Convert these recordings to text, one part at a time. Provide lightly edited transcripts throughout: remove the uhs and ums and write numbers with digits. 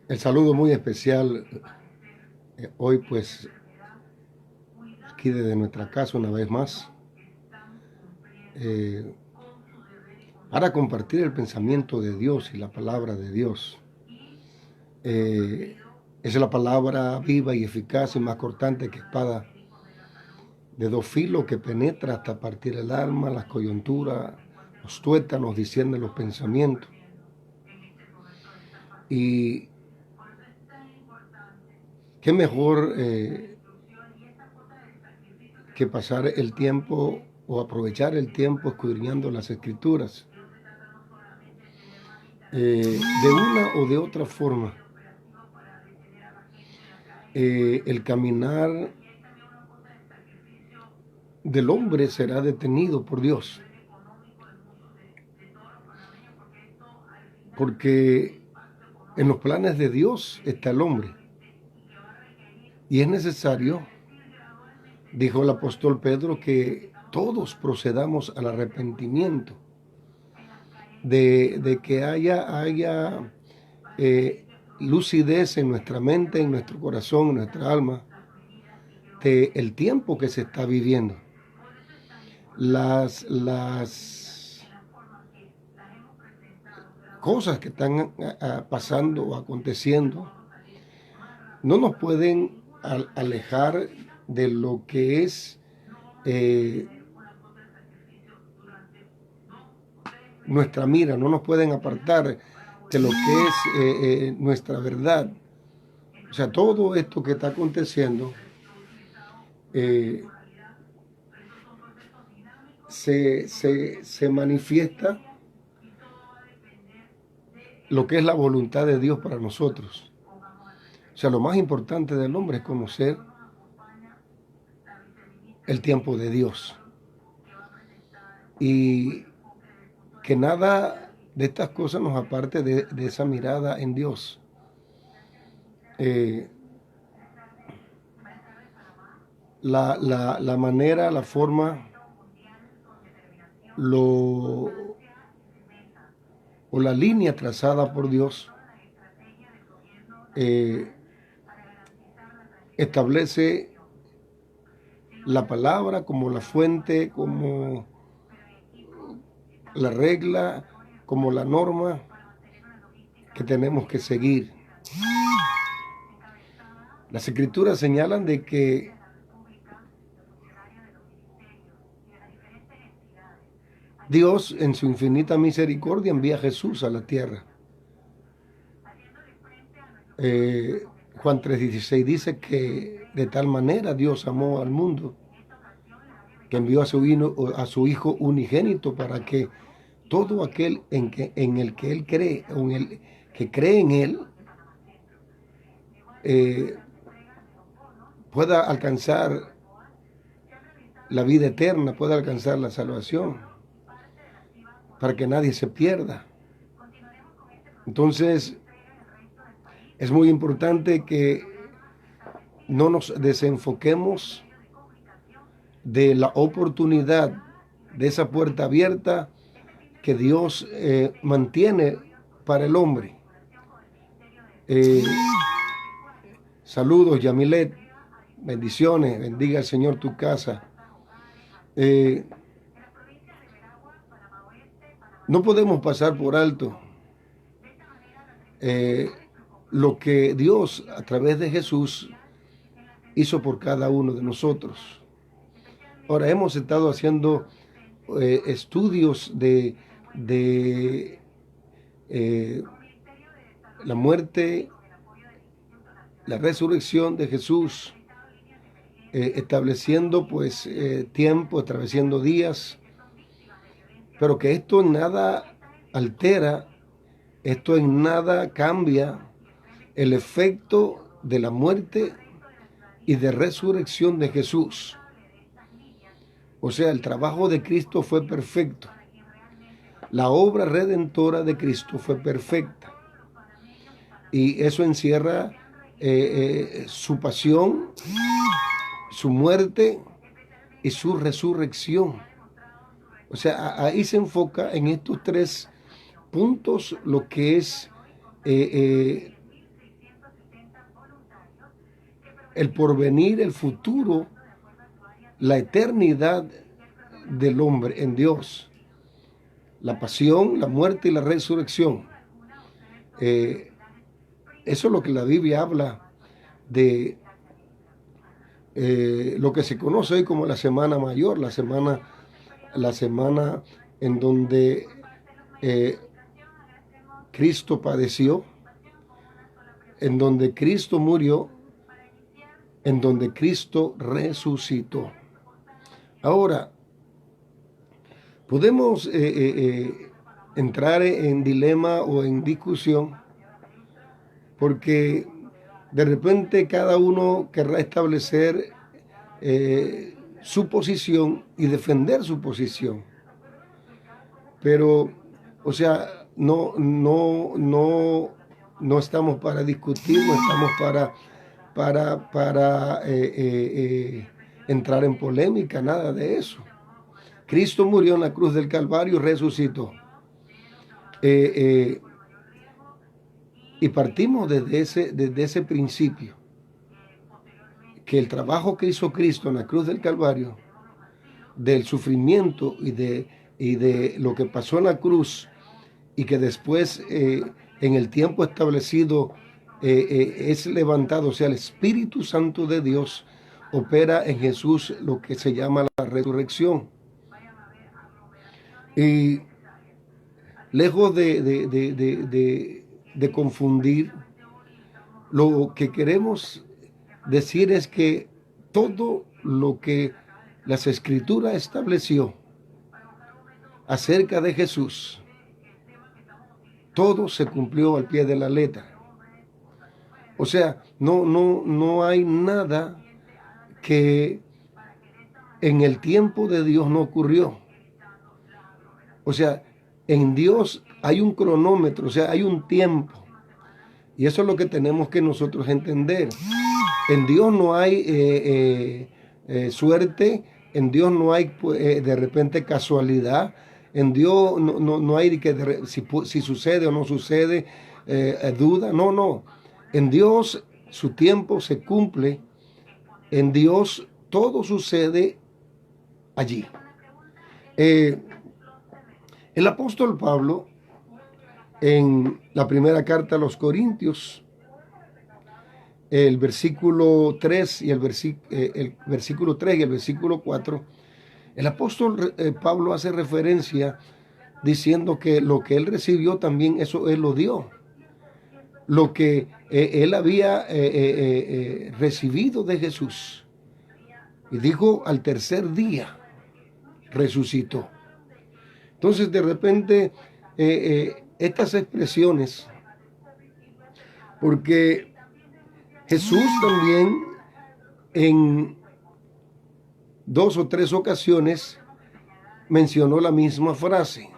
El saludo muy especial hoy pues aquí desde nuestra casa una vez más eh, para compartir el pensamiento de Dios y la palabra de Dios. Es la palabra viva y eficaz y más cortante que espada de dos filos que penetra hasta partir el alma, las coyunturas, los tuétanos, discierne los pensamientos. Y qué mejor que pasar el tiempo o aprovechar el tiempo escudriñando las escrituras. De una o de otra forma, el caminar del hombre será detenido por Dios, porque en los planes de Dios está el hombre, y es necesario, dijo el apóstol Pedro, que todos procedamos al arrepentimiento, de que haya lucidez en nuestra mente, en nuestro corazón, en nuestra alma, de el tiempo que se está viviendo. Las cosas que están pasando o aconteciendo no nos pueden alejar de lo que es nuestra mira, no nos pueden apartar de lo que es nuestra verdad. O sea, todo esto que está aconteciendo se manifiesta lo que es la voluntad de Dios para nosotros. O sea, lo más importante del hombre es conocer el tiempo de Dios. Y que nada de estas cosas nos aparte de esa mirada en Dios. La manera, la forma, o la línea trazada por Dios establece la palabra como la fuente, como la regla, como la norma que tenemos que seguir. Las escrituras señalan de que Dios en su infinita misericordia envía a Jesús a la tierra. Juan 3:16 dice que de tal manera Dios amó al mundo que envió a su Hijo unigénito para que todo aquel en el que Él cree, o en el que cree en Él, pueda alcanzar la vida eterna, pueda alcanzar la salvación, para que nadie se pierda. Entonces, es muy importante que no nos desenfoquemos de la oportunidad, de esa puerta abierta que Dios mantiene para el hombre. Saludos, Yamilet, bendiciones, bendiga el Señor tu casa. No podemos pasar por alto lo que Dios a través de Jesús hizo por cada uno de nosotros. Ahora hemos estado haciendo estudios de la muerte, la resurrección de Jesús, estableciendo pues tiempo, estableciendo días, pero que esto en nada altera, esto en nada cambia el efecto de la muerte y de resurrección de Jesús. O sea, el trabajo de Cristo fue perfecto. La obra redentora de Cristo fue perfecta. Y eso encierra su pasión, su muerte y su resurrección. O sea, ahí se enfoca en estos tres puntos lo que es el porvenir, el futuro, la eternidad del hombre en Dios, la pasión, la muerte y la resurrección. Eso es lo que la Biblia habla de lo que se conoce hoy como la Semana Mayor, la semana en donde Cristo padeció, en donde Cristo murió, en donde Cristo resucitó. Ahora, podemos entrar en dilema o en discusión porque de repente cada uno querrá establecer su posición y defender su posición. Pero, o sea, no estamos para discutir, no estamos para entrar en polémica, nada de eso. Cristo murió en la cruz del Calvario y resucitó. Y partimos desde ese principio, que el trabajo que hizo Cristo en la cruz del Calvario, del sufrimiento y de lo que pasó en la cruz, y que después en el tiempo establecido es levantado, o sea, el Espíritu Santo de Dios opera en Jesús lo que se llama la resurrección. Y lejos de confundir, lo que queremos decir es que todo lo que las Escrituras estableció acerca de Jesús, todo se cumplió al pie de la letra. O sea, no hay nada que en el tiempo de Dios no ocurrió. O sea, en Dios hay un cronómetro, o sea, hay un tiempo. Y eso es lo que tenemos que nosotros entender. En Dios no hay suerte, en Dios no hay de repente casualidad, en Dios no hay que si sucede o no sucede, duda, no. En Dios su tiempo se cumple, en Dios todo sucede allí. El apóstol Pablo, en la primera carta a los Corintios, el versículo 3 y el versículo 3 y el versículo 4, el apóstol Pablo hace referencia diciendo que lo que él recibió también, eso él lo dio. Lo que él había recibido de Jesús. Y dijo, al tercer día resucitó. Entonces, de repente, estas expresiones, porque Jesús también en 2 o 3 ocasiones mencionó la misma frase.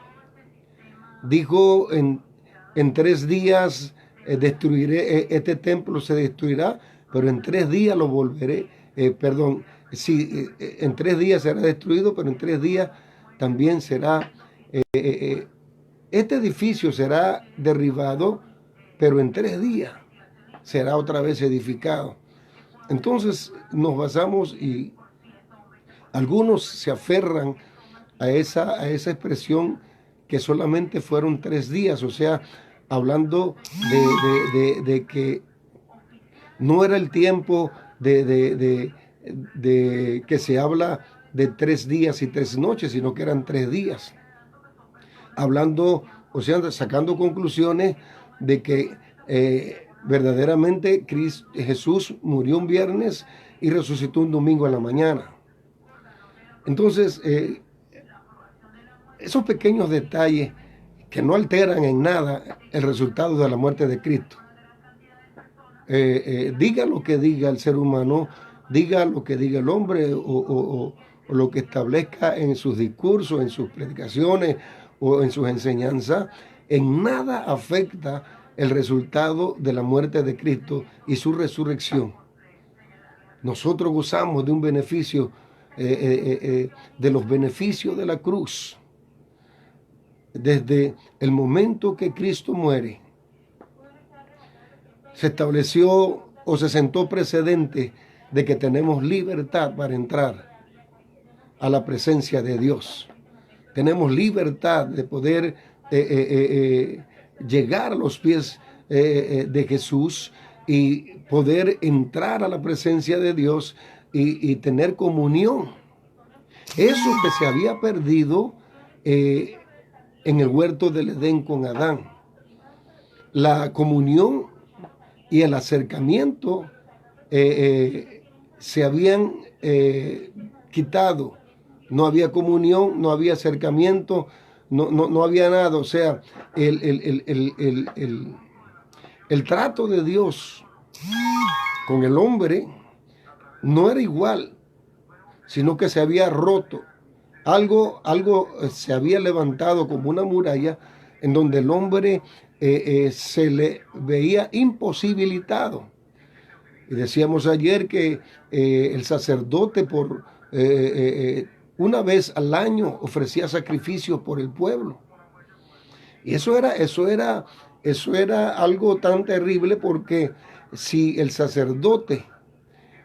Dijo, en 3 días destruiré, este templo se destruirá, pero en 3 días lo volveré, en 3 días será destruido, pero en 3 días también será, este edificio será derribado, pero en 3 días será otra vez edificado. Entonces nos basamos y algunos se aferran a esa expresión que solamente fueron 3 días, o sea, hablando de que no era el tiempo de que se habla de 3 días y 3 noches, sino que eran 3 días. Hablando, o sea, sacando conclusiones de que verdaderamente Jesús murió un viernes y resucitó un domingo en la mañana. Entonces, esos pequeños detalles que no alteran en nada el resultado de la muerte de Cristo. Diga lo que diga el ser humano, diga lo que diga el hombre o lo que establezca en sus discursos, en sus predicaciones o en sus enseñanzas, en nada afecta el resultado de la muerte de Cristo y su resurrección. Nosotros gozamos de un beneficio, de los beneficios de la cruz. Desde el momento que Cristo muere, se estableció o se sentó precedente de que tenemos libertad para entrar a la presencia de Dios. Tenemos libertad de poder llegar a los pies de Jesús y poder entrar a la presencia de Dios y tener comunión. Eso que se había perdido en el huerto del Edén con Adán. La comunión y el acercamiento se habían quitado. No había comunión, no había acercamiento, no había nada. O sea, el trato de Dios con el hombre no era igual, sino que se había roto. Algo se había levantado como una muralla en donde el hombre se le veía imposibilitado. Y decíamos ayer que el sacerdote por una vez al año ofrecía sacrificios por el pueblo. Y eso era algo tan terrible, porque si el sacerdote,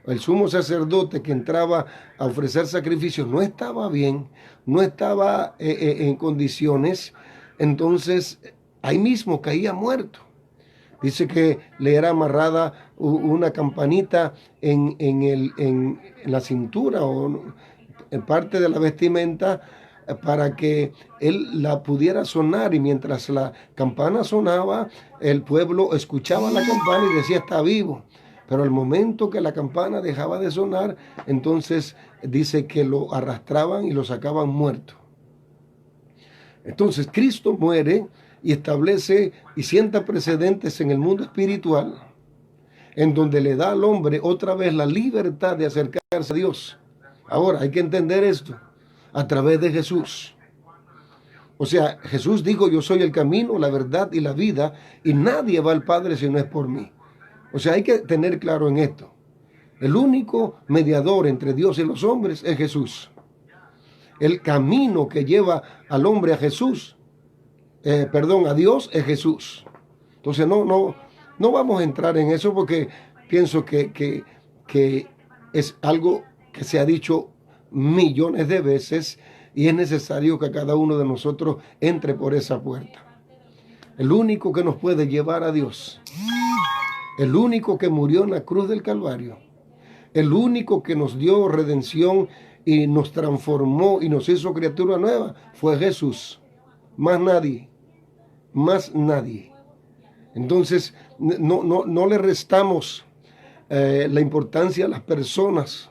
el sumo sacerdote que entraba a ofrecer sacrificios no estaba bien, no estaba en condiciones, entonces ahí mismo caía muerto. Dice que le era amarrada una campanita en la cintura o en parte de la vestimenta para que él la pudiera sonar, y mientras la campana sonaba, el pueblo escuchaba la campana y decía: está vivo. Pero al momento que la campana dejaba de sonar, entonces dice que lo arrastraban y lo sacaban muerto. Entonces Cristo muere y establece y sienta precedentes en el mundo espiritual, en donde le da al hombre otra vez la libertad de acercarse a Dios. Ahora hay que entender esto a través de Jesús. O sea, Jesús dijo: yo soy el camino, la verdad y la vida, y nadie va al Padre si no es por mí. O sea, hay que tener claro en esto: el único mediador entre Dios y los hombres es Jesús. El camino que lleva al hombre a Jesús, a Dios, es Jesús. Entonces no vamos a entrar en eso, porque pienso que es algo que se ha dicho millones de veces, y es necesario que cada uno de nosotros entre por esa puerta. El único que nos puede llevar a Dios, el único que murió en la cruz del Calvario, el único que nos dio redención y nos transformó y nos hizo criatura nueva, fue Jesús. Más nadie, más nadie. Entonces no le restamos la importancia a las personas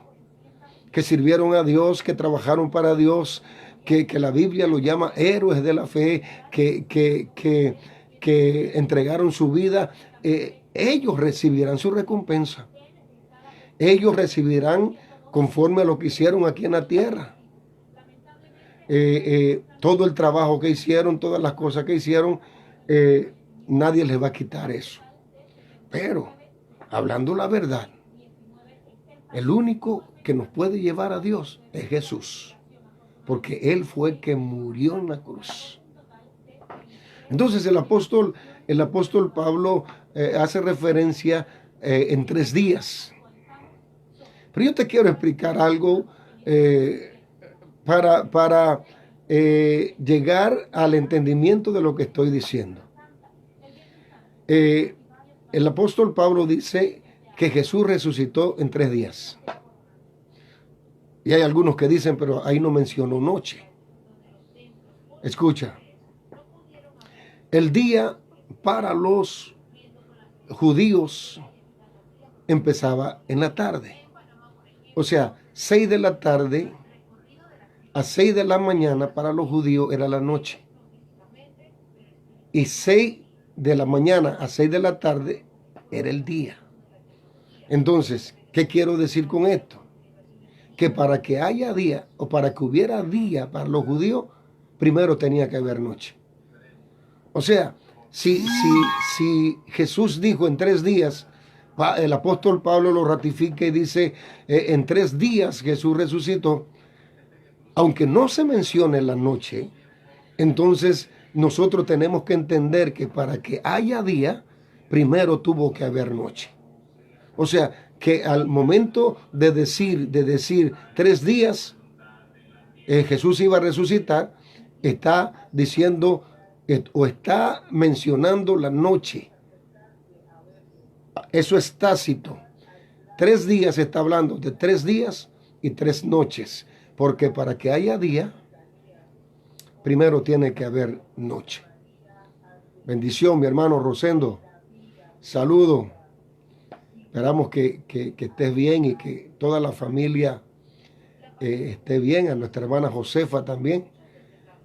que sirvieron a Dios, que trabajaron para Dios, que la Biblia lo llama héroes de la fe, que entregaron su vida. Ellos recibirán su recompensa. Ellos recibirán conforme a lo que hicieron aquí en la tierra. Todo el trabajo que hicieron, todas las cosas que hicieron, nadie les va a quitar eso. Pero, hablando la verdad, el único que nos puede llevar a Dios es Jesús, porque Él fue el que murió en la cruz. Entonces el apóstol Pablo hace referencia en 3 días. Pero yo te quiero explicar algo para llegar al entendimiento de lo que estoy diciendo. El apóstol Pablo dice que Jesús resucitó en 3 días. Y hay algunos que dicen, pero ahí no mencionó noche. Escucha. El día para los judíos empezaba en la tarde. O sea, 6 de la tarde a 6 de la mañana para los judíos era la noche. Y 6 de la mañana a 6 de la tarde era el día. Entonces, ¿qué quiero decir con esto? Que para que haya día, o para que hubiera día para los judíos, primero tenía que haber noche. O sea, si Jesús dijo en 3 días, el apóstol Pablo lo ratifica y dice, en 3 días Jesús resucitó, aunque no se mencione la noche, entonces nosotros tenemos que entender que para que haya día, primero tuvo que haber noche. O sea, que al momento de decir 3 días, Jesús iba a resucitar, está diciendo o está mencionando la noche. Eso es tácito. 3 días está hablando de 3 días y 3 noches, porque para que haya día, primero tiene que haber noche. Bendición, mi hermano Rosendo. Saludo. Esperamos que estés bien y que toda la familia esté bien. A nuestra hermana Josefa también.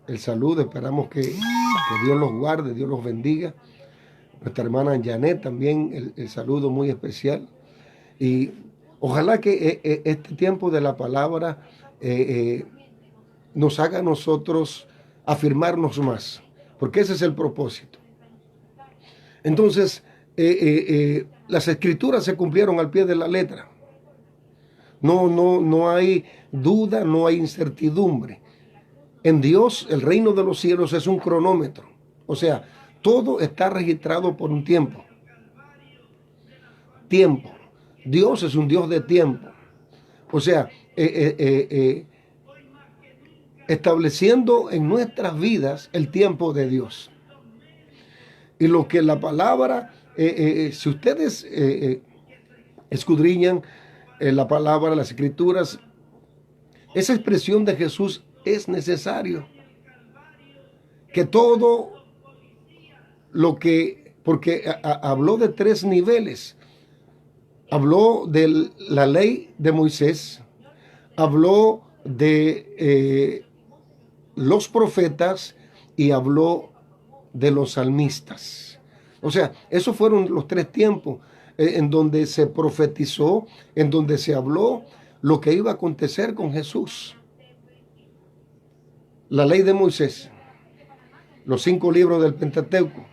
El saludo. Esperamos que Dios los guarde, Dios los bendiga. Nuestra hermana Janet también, el saludo muy especial. Y ojalá que este tiempo de la palabra nos haga a nosotros afirmarnos más, porque ese es el propósito. Entonces, las escrituras se cumplieron al pie de la letra. No hay duda, no hay incertidumbre. En Dios, el reino de los cielos es un cronómetro. O sea, todo está registrado por un tiempo. Tiempo. Dios es un Dios de tiempo. O sea, estableciendo en nuestras vidas el tiempo de Dios. Y lo que la palabra, si ustedes escudriñan la palabra, las escrituras, esa expresión de Jesús es necesario. Que todo lo que, porque habló de 3 niveles. Habló de la ley de Moisés, habló de los profetas y habló de los salmistas. O sea, esos fueron los 3 tiempos en donde se profetizó, en donde se habló lo que iba a acontecer con Jesús. La ley de Moisés, los 5 libros del Pentateuco,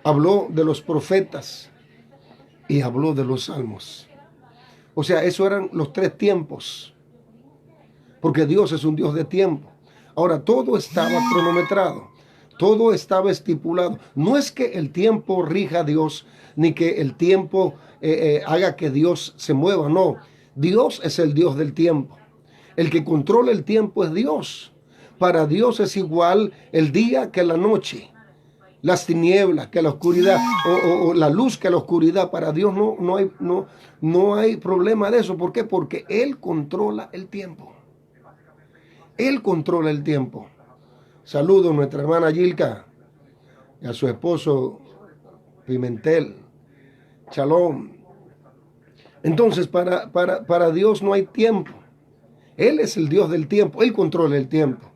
habló de los profetas y habló de los salmos. O sea, esos eran los 3 tiempos, porque Dios es un Dios de tiempo. Ahora, todo estaba cronometrado, todo estaba estipulado. No es que el tiempo rija a Dios, ni que el tiempo haga que Dios se mueva, no. Dios es el Dios del tiempo. El que controla el tiempo es Dios. Para Dios es igual el día que la noche, las tinieblas que la oscuridad, o la luz que la oscuridad. Para Dios no hay problema de eso. ¿Por qué? Porque Él controla el tiempo. Él controla el tiempo. Saludo a nuestra hermana Gilka y a su esposo Pimentel. Shalom. Entonces, para Dios no hay tiempo. Él es el Dios del tiempo. Él controla el tiempo.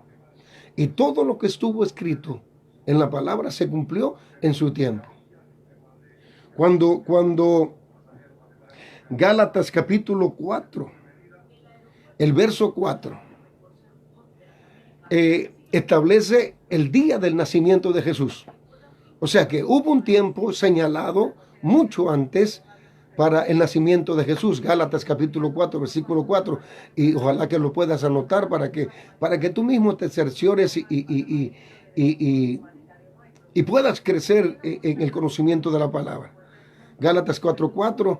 Y todo lo que estuvo escrito en la palabra se cumplió en su tiempo. Cuando Gálatas capítulo 4, el verso 4, establece el día del nacimiento de Jesús. O sea que hubo un tiempo señalado mucho antes para el nacimiento de Jesús. Gálatas capítulo 4, versículo 4. Y ojalá que lo puedas anotar para que tú mismo te cerciores y puedas crecer en el conocimiento de la palabra. Gálatas 4:4,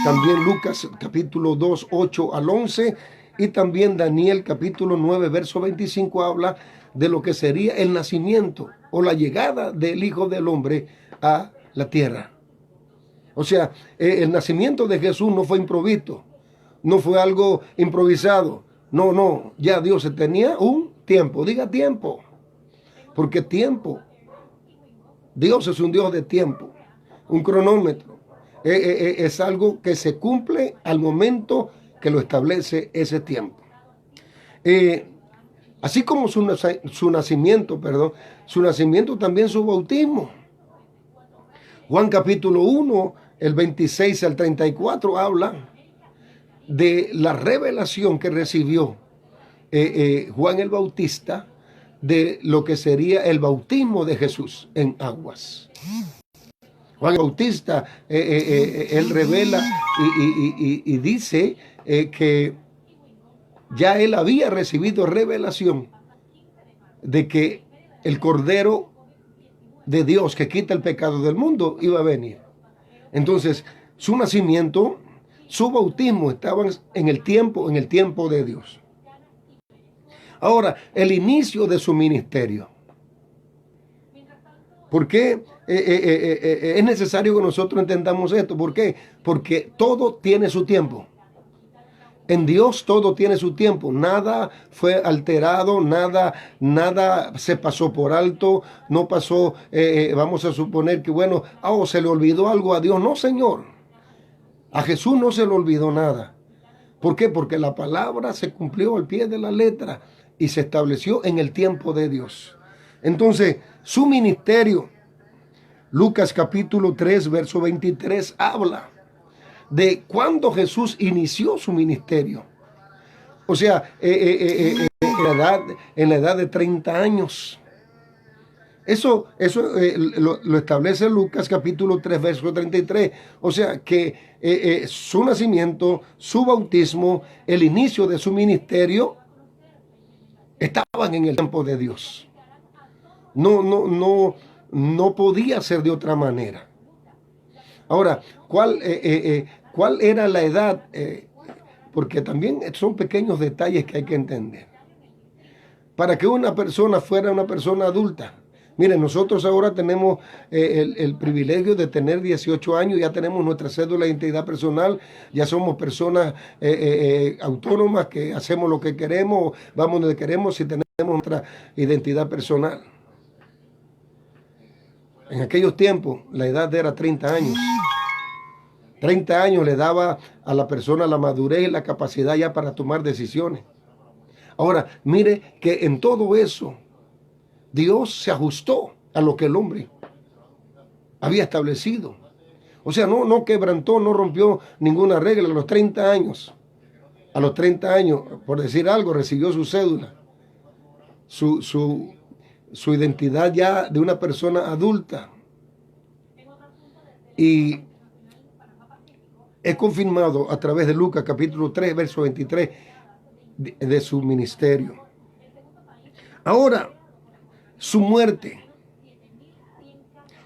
también Lucas capítulo 2, 8 al 11, y también Daniel capítulo 9, verso 25 habla de lo que sería el nacimiento o la llegada del Hijo del Hombre a la tierra. O sea, el nacimiento de Jesús no fue improvisto, no fue algo improvisado. No, ya Dios tenía un tiempo, diga tiempo. Porque tiempo, Dios es un Dios de tiempo, un cronómetro. Es algo que se cumple al momento que lo establece ese tiempo. Así como su nacimiento, también su bautismo. Juan capítulo 1, el 26 al 34 habla de la revelación que recibió Juan el Bautista de lo que sería el bautismo de Jesús en aguas. Juan el Bautista, él revela y dice que ya él había recibido revelación de que el Cordero de Dios que quita el pecado del mundo iba a venir. Entonces, su nacimiento, su bautismo estaban en el tiempo de Dios. Ahora, el inicio de su ministerio. ¿Por qué es necesario que nosotros entendamos esto? ¿Por qué? Porque todo tiene su tiempo. En Dios todo tiene su tiempo, nada fue alterado, nada se pasó por alto, no pasó, vamos a suponer que bueno, se le olvidó algo a Dios. No, Señor, a Jesús no se le olvidó nada. ¿Por qué? Porque la palabra se cumplió al pie de la letra y se estableció en el tiempo de Dios. Entonces, su ministerio, Lucas capítulo 3, verso 23, habla de cuando Jesús inició su ministerio. O sea, en la edad de 30 años. Eso lo establece Lucas capítulo 3, verso 33. O sea, que su nacimiento, su bautismo, el inicio de su ministerio, estaban en el tiempo de Dios. No podía ser de otra manera. Ahora, ¿cuál era la edad? Porque también son pequeños detalles que hay que entender. Para que una persona fuera una persona adulta. Miren, nosotros ahora tenemos el privilegio de tener 18 años, ya tenemos nuestra cédula de identidad personal, ya somos personas autónomas que hacemos lo que queremos, vamos donde queremos y tenemos nuestra identidad personal. En aquellos tiempos la edad era 30 años. 30 años le daba a la persona la madurez y la capacidad ya para tomar decisiones. Ahora, mire que en todo eso Dios se ajustó a lo que el hombre había establecido. O sea, no quebrantó, no rompió ninguna regla. A los 30 años, por decir algo, recibió su cédula, su identidad ya de una persona adulta. Y es confirmado a través de Lucas capítulo 3, verso 23 de su ministerio. Ahora, su muerte.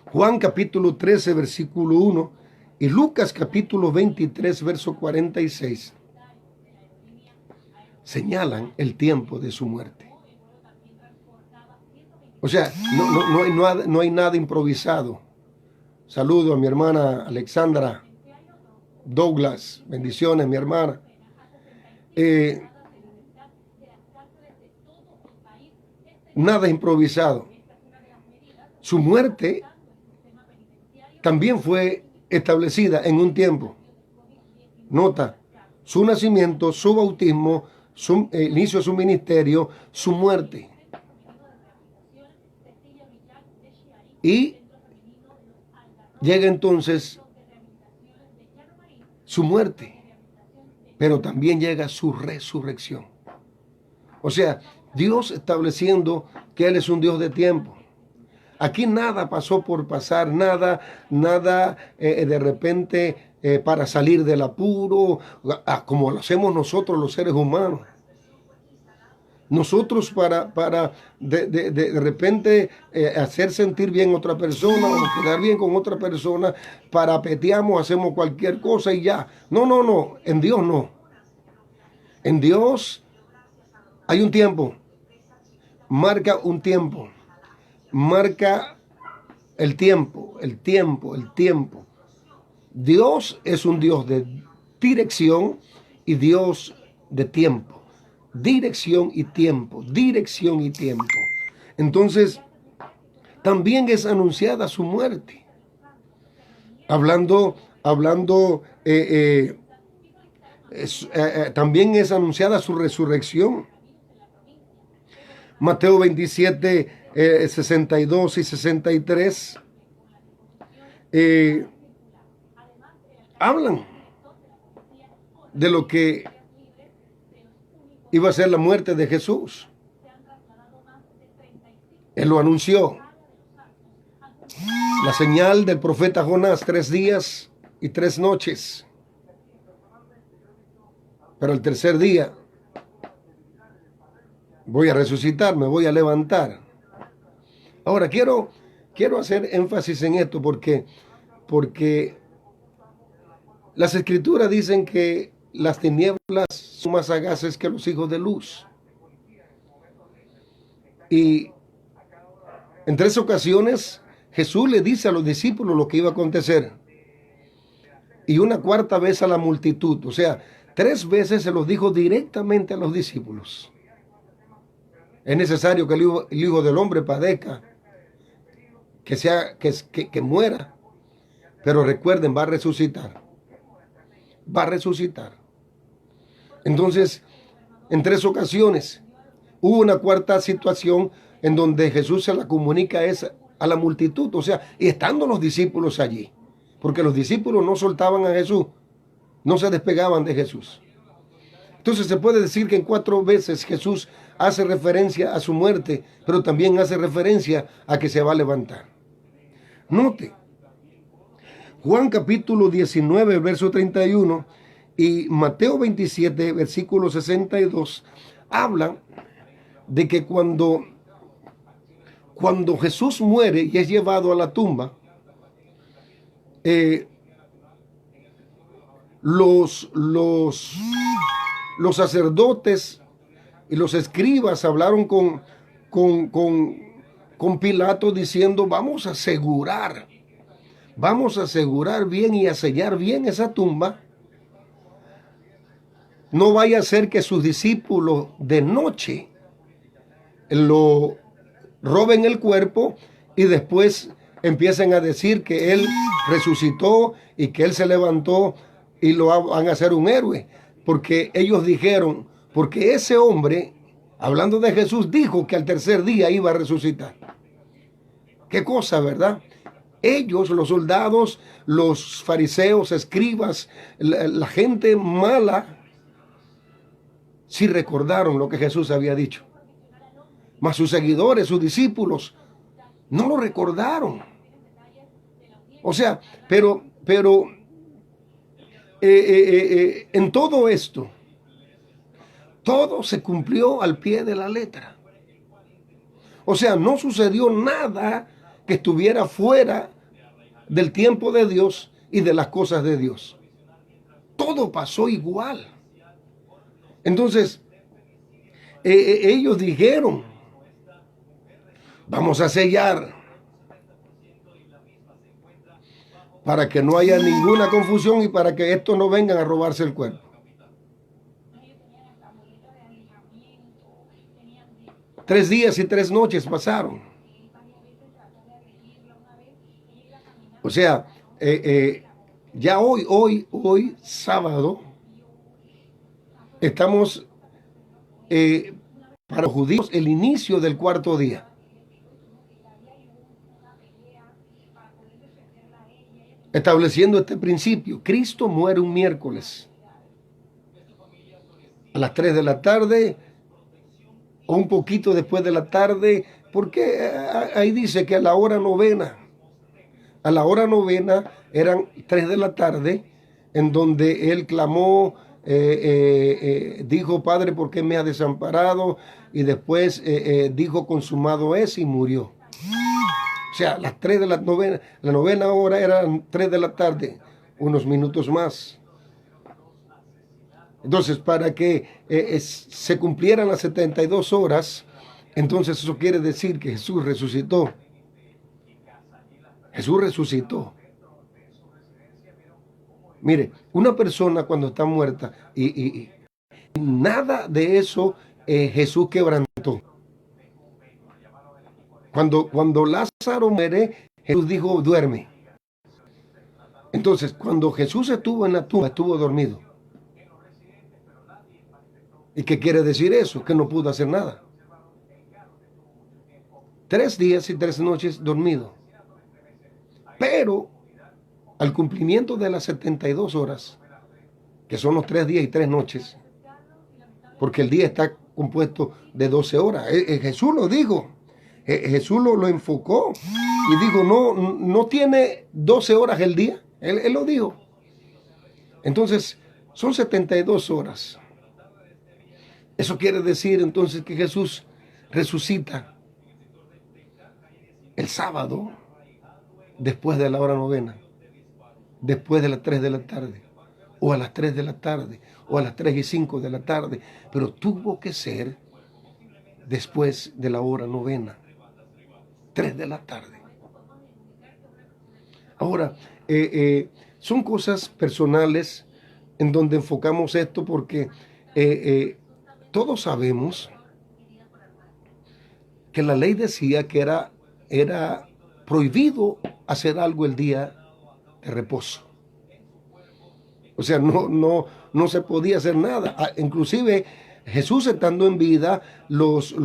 Juan capítulo 13, versículo 1 y Lucas capítulo 23, verso 46 señalan el tiempo de su muerte. O sea, no hay nada improvisado. Saludo a mi hermana Alexandra Douglas, bendiciones, mi hermana. Nada improvisado. Su muerte también fue establecida en un tiempo. Nota, su nacimiento, su bautismo, su inicio de su ministerio, su muerte. Y llega entonces su muerte, pero también llega su resurrección. O sea, Dios estableciendo que Él es un Dios de tiempo. Aquí nada pasó por pasar, nada de repente para salir del apuro, como lo hacemos nosotros los seres humanos. Nosotros para de repente hacer sentir bien a otra persona o quedar bien con otra persona, parapeteamos, hacemos cualquier cosa y ya. No, en Dios no. En Dios hay un tiempo, marca un tiempo, marca el tiempo. Dios es un Dios de dirección y Dios de tiempo. Dirección y tiempo. Entonces, también es anunciada su muerte. También es anunciada su resurrección. Mateo 27, 62 y 63 hablan de lo que iba a ser la muerte de Jesús. Él lo anunció. La señal del profeta Jonás, 3 días y 3 noches. Pero el tercer día voy a resucitar, me voy a levantar. Ahora quiero hacer énfasis en esto porque Las escrituras dicen que las tinieblas son más sagaces que los hijos de luz. Y en 3 ocasiones Jesús le dice a los discípulos lo que iba a acontecer. Y una cuarta vez a la multitud. O sea, 3 veces se los dijo directamente a los discípulos. Es necesario que el Hijo del Hombre padezca, que muera. Pero recuerden, va a resucitar. Va a resucitar. Entonces, en 3 ocasiones, hubo una cuarta situación en donde Jesús se la comunica a la multitud, o sea, y estando los discípulos allí, porque los discípulos no soltaban a Jesús, no se despegaban de Jesús. Entonces se puede decir que en 4 veces Jesús hace referencia a su muerte, pero también hace referencia a que se va a levantar. Note, Juan capítulo 19, verso 31 y Mateo 27, versículo 62, hablan de que cuando Jesús muere y es llevado a la tumba, los sacerdotes y los escribas hablaron con Pilato diciendo, vamos a asegurar bien y a sellar bien esa tumba. No vaya a ser que sus discípulos de noche lo roben el cuerpo y después empiecen a decir que él resucitó y que él se levantó y lo van a hacer un héroe. Porque ellos dijeron, porque ese hombre, hablando de Jesús, dijo que al tercer día iba a resucitar. Qué cosa, ¿verdad? Ellos, los soldados, los fariseos, escribas, la gente mala, sí recordaron lo que Jesús había dicho. Mas sus seguidores, sus discípulos, no lo recordaron. O sea, pero en todo esto, todo se cumplió al pie de la letra. O sea, no sucedió nada que estuviera fuera del tiempo de Dios y de las cosas de Dios. Todo pasó igual. Entonces, ellos dijeron, vamos a sellar para que no haya ninguna confusión y para que estos no vengan a robarse el cuerpo. 3 días y 3 noches pasaron. O sea, ya hoy sábado, estamos para los judíos el inicio del 4.º día. Estableciendo este principio, Cristo muere un miércoles a las 3 de la tarde o un poquito después de la tarde, porque ahí dice que a la hora novena eran 3 de la tarde, en donde él clamó, dijo, Padre, ¿por qué me has desamparado? Y después dijo, consumado es, y murió. O sea, las 3 de la novena hora eran 3 de la tarde, unos minutos más. Entonces, para que se cumplieran las 72 horas, entonces eso quiere decir que Jesús resucitó. Jesús resucitó. Mire, una persona cuando está muerta y nada de eso Jesús quebrantó. Cuando Lázaro muere, Jesús dijo, duerme. Entonces, cuando Jesús estuvo en la tumba, estuvo dormido. ¿Y qué quiere decir eso? Que no pudo hacer nada. 3 días y 3 noches dormido. Pero al cumplimiento de las 72 horas, que son los 3 días y 3 noches, porque el día está compuesto de 12 horas. Jesús lo dijo. Jesús lo enfocó y dijo, no tiene 12 horas el día. Él lo dijo. Entonces, son 72 horas. Eso quiere decir entonces que Jesús resucita el sábado después de la hora novena, después de las 3 de la tarde. o a las 3 de la tarde, o a las 3:05 de la tarde, pero tuvo que ser después de la hora novena, 3 de la tarde. Ahora, son cosas personales en donde enfocamos esto porque todos sabemos que la ley decía que era prohibido hacer algo el día de reposo. O sea, no se podía hacer nada. Inclusive Jesús estando en vida, los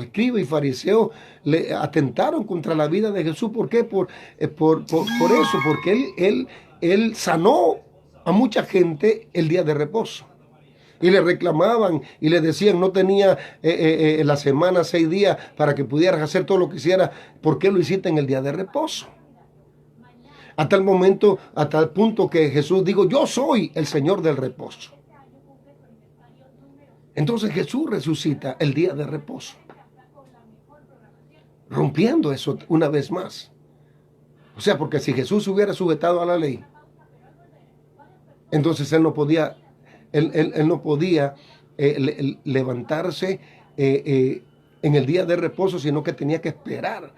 escribas y fariseos le atentaron contra la vida de Jesús. ¿Por qué? Por eso, porque él sanó a mucha gente el día de reposo. Y le reclamaban y le decían, no tenía la semana 6 días para que pudieras hacer todo lo que hicieras. ¿Por qué lo hiciste en el día de reposo? Hasta el punto que Jesús dijo, yo soy el Señor del reposo. Entonces Jesús resucita el día de reposo, rompiendo eso una vez más. O sea, porque si Jesús se hubiera sujetado a la ley, entonces él no podía levantarse en el día de reposo, sino que tenía que esperar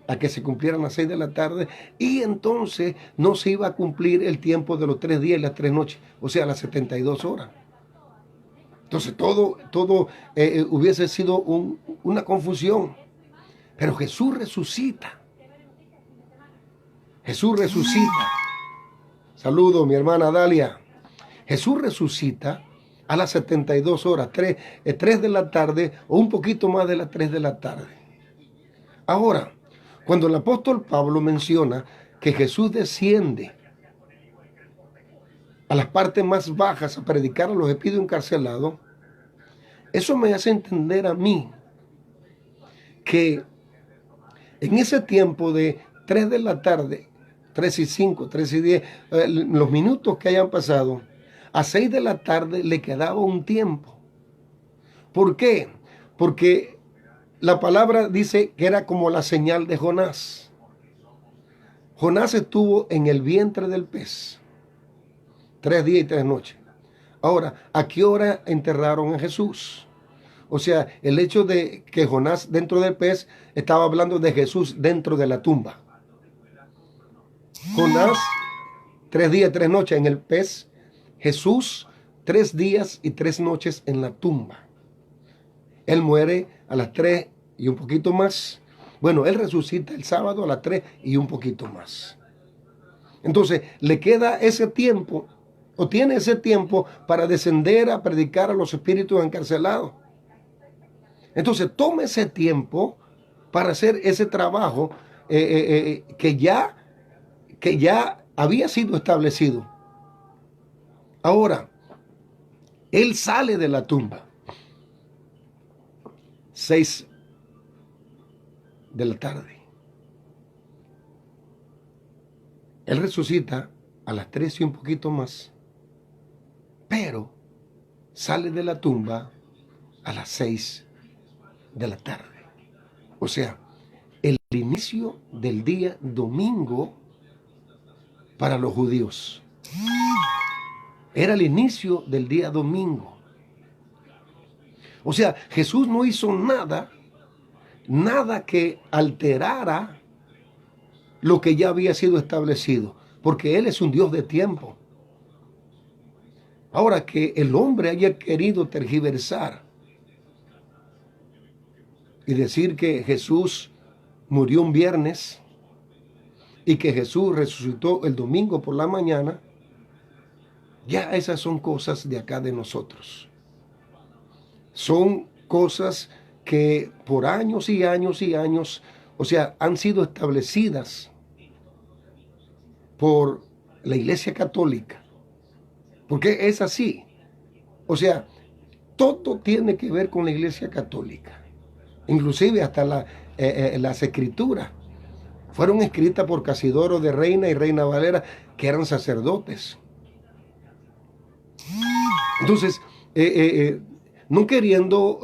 a que se cumplieran las 6 de la tarde, y entonces no se iba a cumplir el tiempo de los 3 días y las 3 noches, o sea, las 72 horas. Entonces todo hubiese sido una confusión. Pero Jesús resucita. Jesús resucita. Saludo, mi hermana Dalia. Jesús resucita a las 72 horas, 3 de la tarde o un poquito más de las 3 de la tarde. Ahora, cuando el apóstol Pablo menciona que Jesús desciende a las partes más bajas a predicar a los espíritus encarcelados, eso me hace entender a mí que en ese tiempo de 3 de la tarde, 3:05, 3:10, los minutos que hayan pasado, a 6 de la tarde le quedaba un tiempo. ¿Por qué? Porque la palabra dice que era como la señal de Jonás. Jonás estuvo en el vientre del pez 3 días y 3 noches. Ahora, ¿a qué hora enterraron a Jesús? O sea, el hecho de que Jonás dentro del pez estaba hablando de Jesús dentro de la tumba. Jonás, 3 días y 3 noches en el pez. Jesús, 3 días y 3 noches en la tumba. Él muere a las 3 y un poquito más. Bueno, él resucita el sábado a las 3 y un poquito más. Entonces, le queda ese tiempo, o tiene ese tiempo para descender a predicar a los espíritus encarcelados. Entonces, tome ese tiempo para hacer ese trabajo que ya había sido establecido. Ahora, él sale de la tumba. 6 de la tarde. Él resucita a las 3 y un poquito más, pero sale de la tumba a las 6 de la tarde. O sea, el inicio del día domingo para los judíos. Era el inicio del día domingo. O sea, Jesús no hizo nada que alterara lo que ya había sido establecido, porque Él es un Dios de tiempo. Ahora, que el hombre haya querido tergiversar y decir que Jesús murió un viernes y que Jesús resucitó el domingo por la mañana, ya esas son cosas de acá de nosotros. Son cosas que por años y años y años, o sea, han sido establecidas por la Iglesia Católica. Porque es así. O sea, todo tiene que ver con la Iglesia Católica. Inclusive hasta las escrituras fueron escritas por Casidoro de Reina y Reina Valera, que eran sacerdotes. Entonces, no queriendo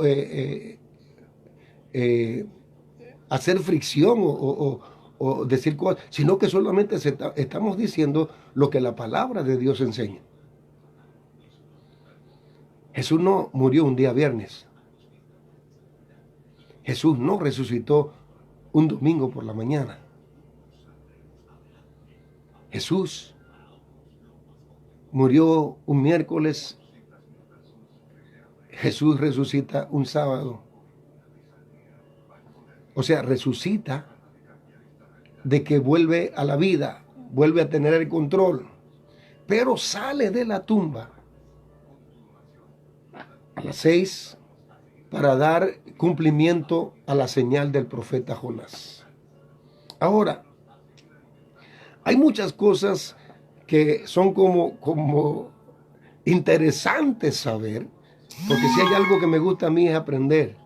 hacer fricción o decir cosas, sino que solamente estamos diciendo lo que la palabra de Dios enseña. Jesús no murió un día viernes. Jesús no resucitó un domingo por la mañana. Jesús murió un miércoles. Jesús resucita un sábado. O sea, resucita de que vuelve a la vida, vuelve a tener el control, pero sale de la tumba a las 6 para dar cumplimiento a la señal del profeta Jonás. Ahora, hay muchas cosas que son como interesantes saber, porque si hay algo que me gusta a mí es aprender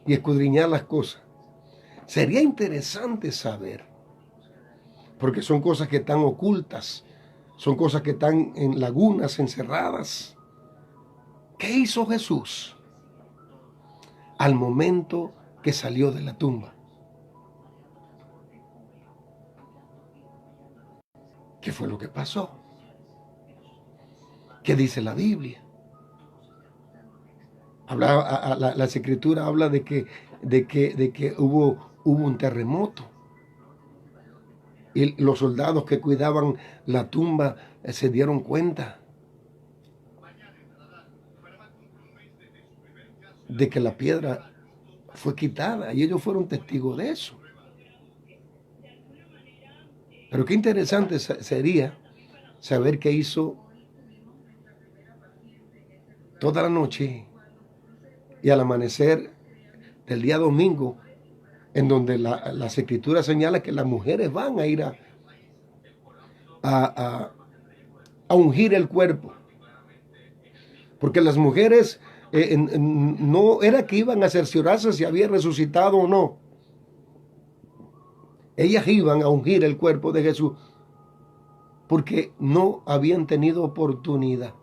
y escudriñar las cosas. Sería interesante saber, porque son cosas que están ocultas, son cosas que están en lagunas encerradas. ¿Qué hizo Jesús al momento que salió de la tumba? ¿Qué fue lo que pasó? ¿Qué dice la Biblia? La Escritura habla de que hubo un terremoto. Y los soldados que cuidaban la tumba se dieron cuenta de que la piedra fue quitada y ellos fueron testigos de eso. Pero qué interesante sería saber qué hizo toda la noche y al amanecer del día domingo, en donde las escrituras señalan que las mujeres van a ir a ungir el cuerpo. Porque las mujeres no era que iban a cerciorarse si había resucitado o no. Ellas iban a ungir el cuerpo de Jesús porque no habían tenido oportunidad.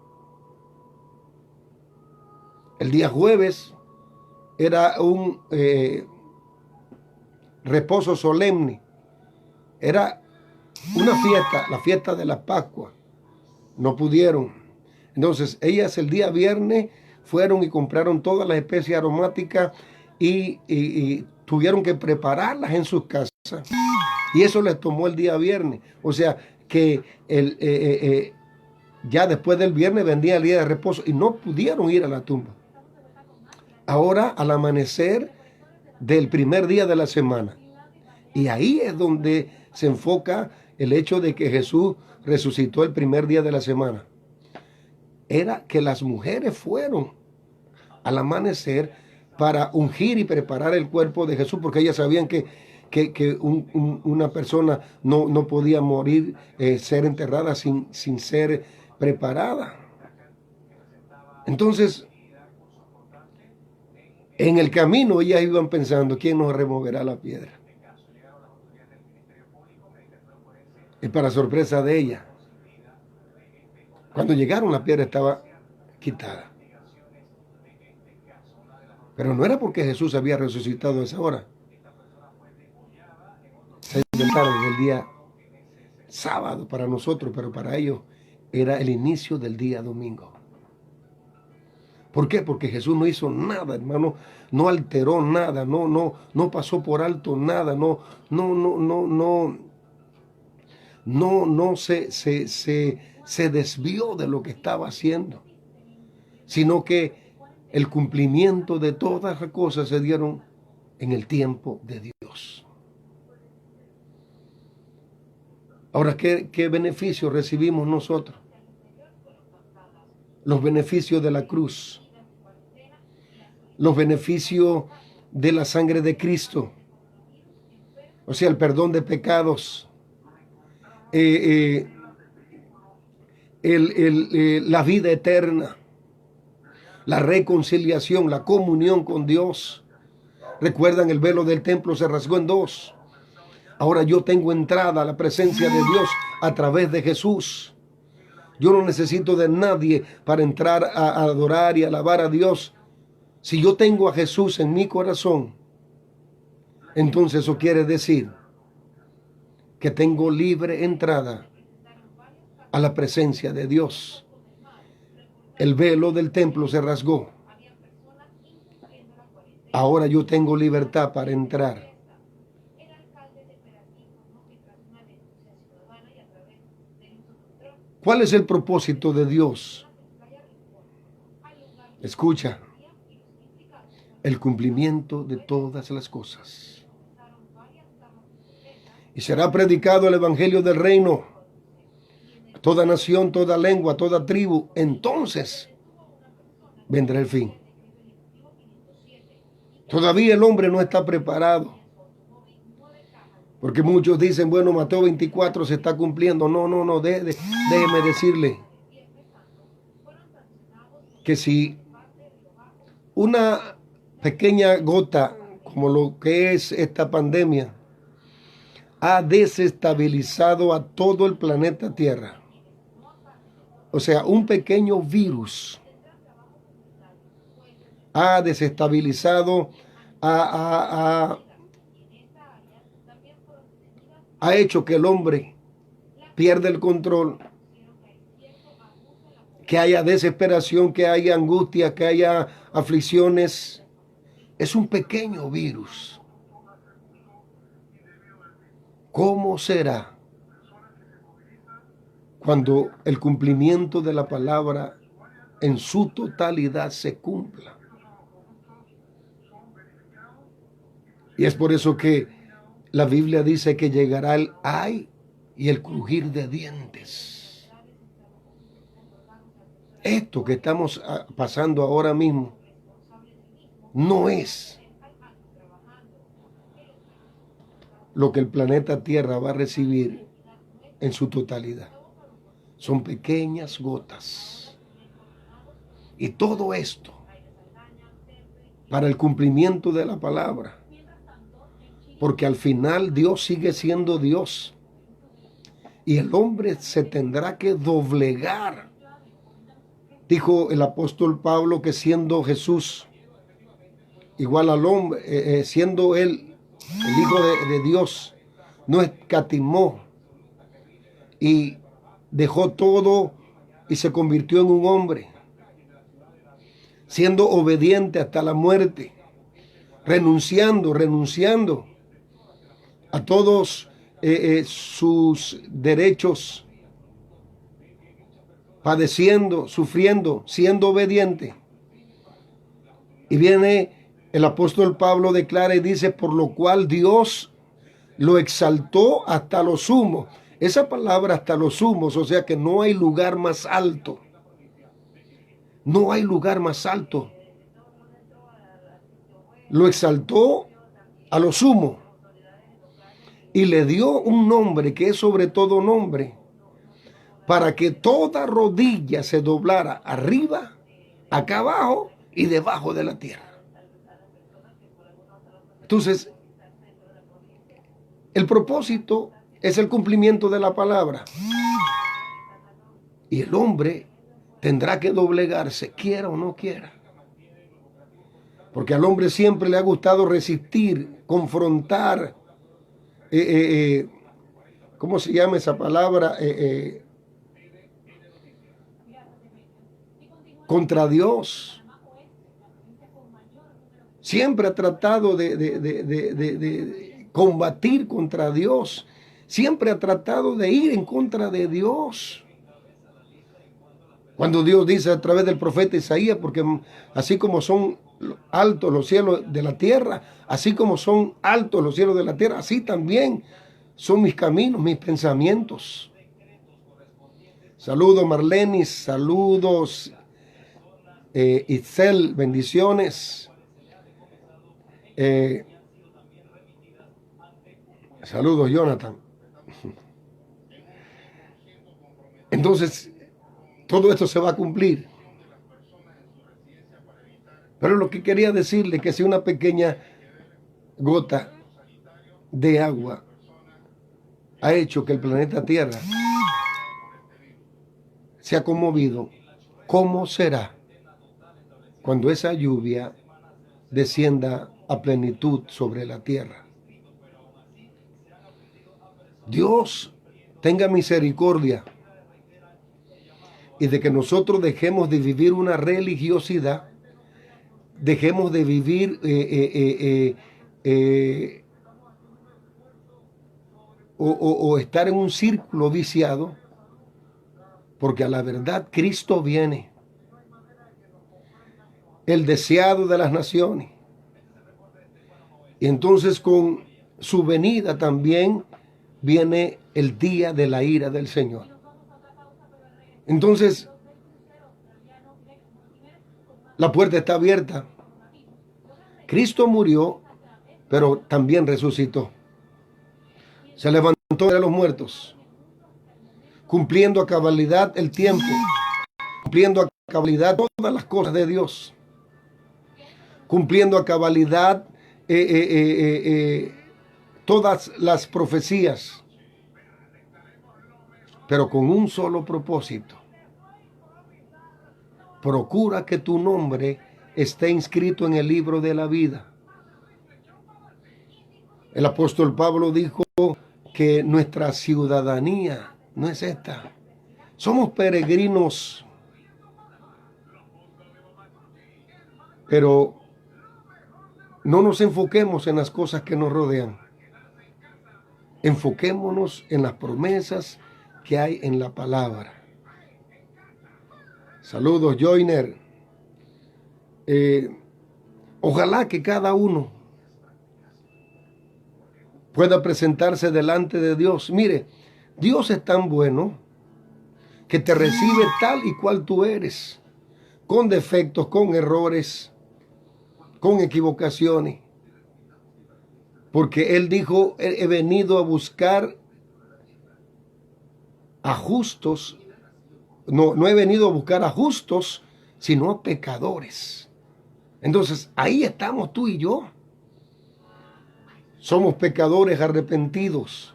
El día jueves era un reposo solemne. Era una fiesta, la fiesta de la Pascua. No pudieron. Entonces, ellas el día viernes fueron y compraron todas las especies aromáticas y tuvieron que prepararlas en sus casas. Y eso les tomó el día viernes. O sea, que ya después del viernes vendía el día de reposo y no pudieron ir a la tumba. Ahora, al amanecer del primer día de la semana. Y ahí es donde se enfoca el hecho de que Jesús resucitó el primer día de la semana. Era que las mujeres fueron al amanecer para ungir y preparar el cuerpo de Jesús, porque ellas sabían que una persona no podía morir, ser enterrada sin ser preparada. Entonces, en el camino ellas iban pensando, ¿quién nos removerá la piedra? Y para sorpresa de ella, cuando llegaron la piedra estaba quitada. Pero no era porque Jesús había resucitado a esa hora. 6 de la tarde del día sábado para nosotros, pero para ellos era el inicio del día domingo. ¿Por qué? Porque Jesús no hizo nada, hermano, no alteró nada, no pasó por alto nada, no se desvió de lo que estaba haciendo, sino que el cumplimiento de todas las cosas se dieron en el tiempo de Dios. Ahora, ¿qué beneficios recibimos nosotros? Los beneficios de la cruz, los beneficios de la sangre de Cristo, o sea, el perdón de pecados, la vida eterna, la reconciliación, la comunión con Dios. Recuerdan, el velo del templo se rasgó en dos. Ahora yo tengo entrada a la presencia de Dios a través de Jesús. Yo no necesito de nadie para entrar a adorar y alabar a Dios. Si yo tengo a Jesús en mi corazón, entonces eso quiere decir que tengo libre entrada a la presencia de Dios. el velo del templo se rasgó. Ahora yo tengo libertad para entrar. ¿Cuál es el propósito de Dios? Escucha, el cumplimiento de todas las cosas. Y será predicado el evangelio del reino a toda nación, toda lengua, toda tribu. Entonces vendrá el fin. Todavía el hombre no está preparado. Porque muchos dicen, bueno, Mateo 24 se está cumpliendo. No, déjeme decirle que si una pequeña gota, como lo que es esta pandemia, ha desestabilizado a todo el planeta Tierra. O sea, un pequeño virus ha desestabilizado, ha hecho que el hombre pierda el control, que haya desesperación, que haya angustia, que haya aflicciones. Es un pequeño virus. ¿Cómo será cuando el cumplimiento de la palabra en su totalidad se cumpla? Y es por eso que la Biblia dice que llegará el ay y el crujir de dientes. Esto que estamos pasando ahora mismo no es lo que el planeta Tierra va a recibir en su totalidad. Son pequeñas gotas. Y todo esto para el cumplimiento de la palabra. Porque al final Dios sigue siendo Dios. Y el hombre se tendrá que doblegar. Dijo el apóstol Pablo que siendo Jesús igual al hombre, siendo él el Hijo de Dios, no escatimó y dejó todo y se convirtió en un hombre, siendo obediente hasta la muerte, renunciando a todos sus derechos, padeciendo, sufriendo, siendo obediente. Y viene el apóstol Pablo, declara y dice, por lo cual Dios lo exaltó hasta lo sumo. Esa palabra hasta los sumos, o sea que no hay lugar más alto. No hay lugar más alto. Lo exaltó a lo sumo. Y le dio un nombre que es sobre todo nombre, para que toda rodilla se doblara arriba, acá abajo y debajo de la tierra. Entonces, el propósito es el cumplimiento de la palabra. Y el hombre tendrá que doblegarse, quiera o no quiera. Porque al hombre siempre le ha gustado resistir, confrontar, ¿cómo se llama esa palabra? Contra Dios. Siempre ha tratado de combatir contra Dios. Siempre ha tratado de ir en contra de Dios. Cuando Dios dice a través del profeta Isaías, porque así como son altos los cielos de la tierra, así como son altos los cielos de la tierra, así también son mis caminos, mis pensamientos. Saludos Marlenis, saludos Itzel, bendiciones. Saludos Jonathan. Entonces, todo esto se va a cumplir. Pero lo que quería decirle es que si una pequeña gota de agua ha hecho que el planeta Tierra se ha conmovido, ¿cómo será cuando esa lluvia descienda a plenitud sobre la tierra? Dios tenga misericordia y de que nosotros dejemos de vivir una religiosidad, dejemos de vivir o estar en un círculo viciado, porque a la verdad Cristo viene, el deseado de las naciones. Y entonces con su venida también viene el día de la ira del Señor. Entonces, la puerta está abierta. Cristo murió, pero también resucitó. Se levantó de los muertos, cumpliendo a cabalidad el tiempo, cumpliendo a cabalidad todas las cosas de Dios, cumpliendo a cabalidad todas las profecías, pero con un solo propósito: procura que tu nombre esté inscrito en el libro de la vida. El apóstol Pablo dijo que nuestra ciudadanía no es esta. Somos peregrinos, pero no nos enfoquemos en las cosas que nos rodean. Enfoquémonos en las promesas que hay en la palabra. Saludos, Joyner. Ojalá que cada uno pueda presentarse delante de Dios. Mire, Dios es tan bueno que te recibe tal y cual tú eres, con defectos, con errores, con equivocaciones. Porque Él dijo: he venido a buscar a justos. No he venido a buscar a justos, sino a pecadores. Entonces, ahí estamos tú y yo. Somos pecadores arrepentidos.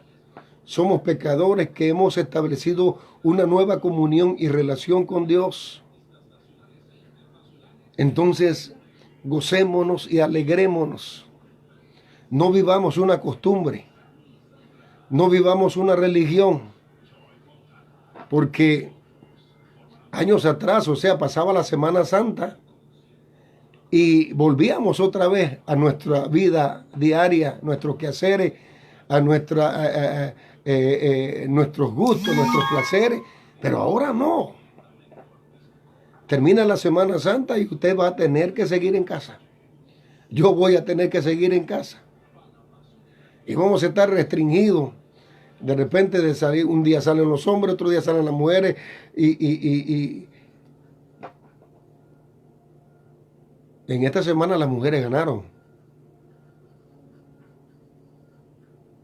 Somos pecadores que hemos establecido una nueva comunión y relación con Dios. Entonces, gocémonos y alegrémonos. No vivamos una costumbre. No vivamos una religión. Porque años atrás, o sea, pasaba la Semana Santa y volvíamos otra vez a nuestra vida diaria, nuestros quehaceres, a nuestros gustos, nuestros placeres, pero ahora no. Termina la Semana Santa y usted va a tener que seguir en casa. Yo voy a tener que seguir en casa. Y vamos a estar restringidos. De repente de salir, un día salen los hombres, otro día salen las mujeres y en esta semana las mujeres ganaron.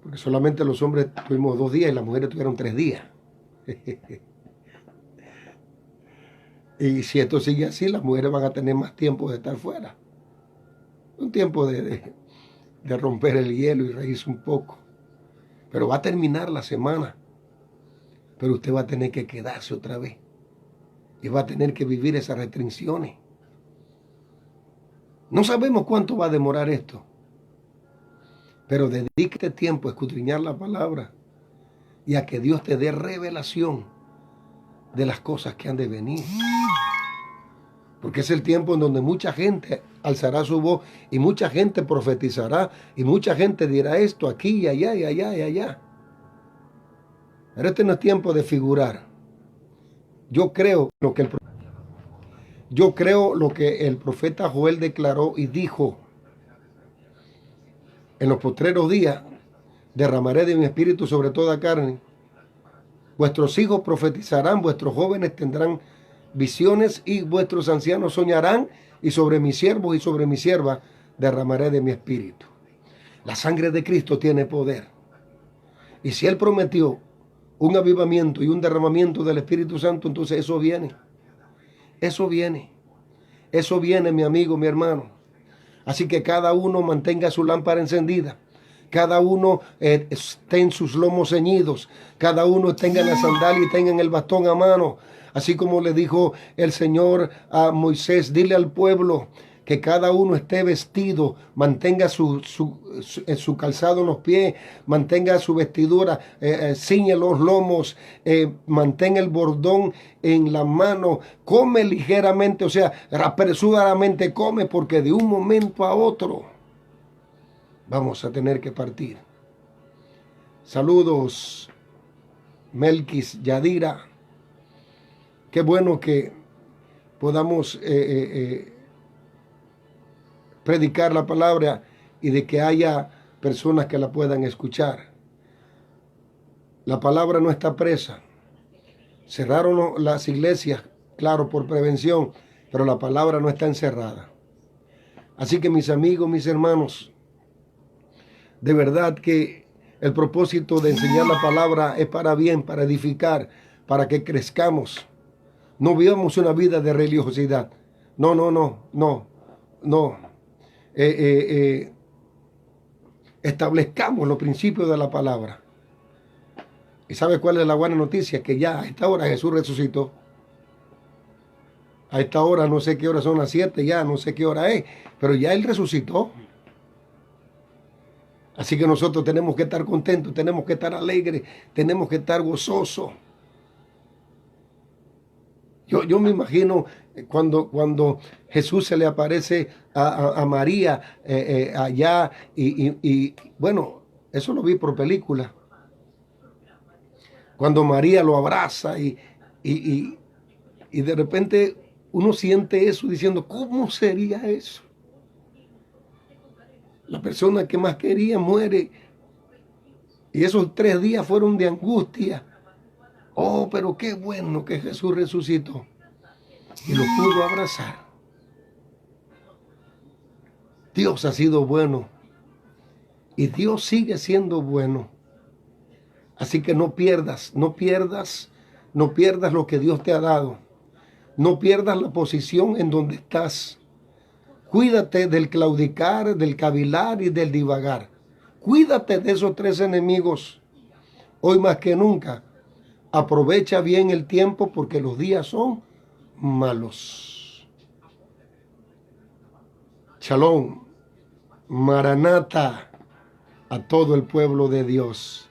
Porque solamente los hombres tuvimos 2 días y las mujeres tuvieron 3 días. Y si esto sigue así, las mujeres van a tener más tiempo de estar fuera. Un tiempo de romper el hielo y reírse un poco. Pero va a terminar la semana. Pero usted va a tener que quedarse otra vez. Y va a tener que vivir esas restricciones. No sabemos cuánto va a demorar esto. Pero dedíquete tiempo a escudriñar la palabra. Y a que Dios te dé revelación de las cosas que han de venir. Porque es el tiempo en donde mucha gente alzará su voz y mucha gente profetizará y mucha gente dirá esto aquí y allá y allá y allá. Pero este no es tiempo de figurar. Yo creo lo que el profeta Joel declaró y dijo: en los postreros días derramaré de mi espíritu sobre toda carne. Vuestros hijos profetizarán, vuestros jóvenes tendrán visiones y vuestros ancianos soñarán, y sobre mis siervos y sobre mi sierva derramaré de mi espíritu. La sangre de Cristo tiene poder. Y si Él prometió un avivamiento y un derramamiento del Espíritu Santo, entonces eso viene. Eso viene. Eso viene, mi amigo, mi hermano. Así que cada uno mantenga su lámpara encendida. Cada uno esté en sus lomos ceñidos. Cada uno tenga la sandalia y tenga el bastón a mano. Así como le dijo el Señor a Moisés: dile al pueblo que cada uno esté vestido, mantenga su calzado en los pies, mantenga su vestidura, ciñe los lomos, mantenga el bordón en la mano, come ligeramente, o sea, apresuradamente come, porque de un momento a otro vamos a tener que partir. Saludos, Melquis, Yadira. Qué bueno que podamos predicar la palabra y de que haya personas que la puedan escuchar. La palabra no está presa. Cerraron las iglesias, claro, por prevención, pero la palabra no está encerrada. Así que mis amigos, mis hermanos, de verdad que el propósito de enseñar la palabra es para bien, para edificar, para que crezcamos. No vivamos una vida de religiosidad. No. Establezcamos los principios de la palabra. ¿Y sabe cuál es la buena noticia? Que ya a esta hora Jesús resucitó. A esta hora, no sé qué hora son las 7, ya no sé qué hora es, pero ya Él resucitó. Así que nosotros tenemos que estar contentos, tenemos que estar alegres, tenemos que estar gozosos. Yo me imagino cuando Jesús se le aparece a María allá y bueno, eso lo vi por película. Cuando María lo abraza y de repente uno siente eso diciendo, ¿cómo sería eso? La persona que más quería muere y esos 3 días fueron de angustia. Oh, pero qué bueno que Jesús resucitó y lo pudo abrazar. Dios ha sido bueno y Dios sigue siendo bueno. Así que no pierdas lo que Dios te ha dado. No pierdas la posición en donde estás. Cuídate del claudicar, del cavilar y del divagar. Cuídate de esos 3 enemigos. Hoy más que nunca, aprovecha bien el tiempo porque los días son malos. Shalom, Maranata, a todo el pueblo de Dios.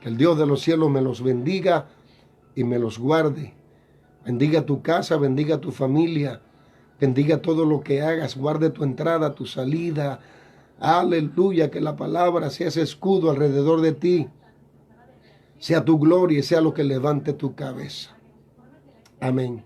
Que el Dios de los cielos me los bendiga y me los guarde. Bendiga tu casa, bendiga tu familia, bendiga todo lo que hagas, guarde tu entrada, tu salida. Aleluya, que la palabra sea ese escudo alrededor de ti. Sea tu gloria y sea lo que levante tu cabeza. Amén.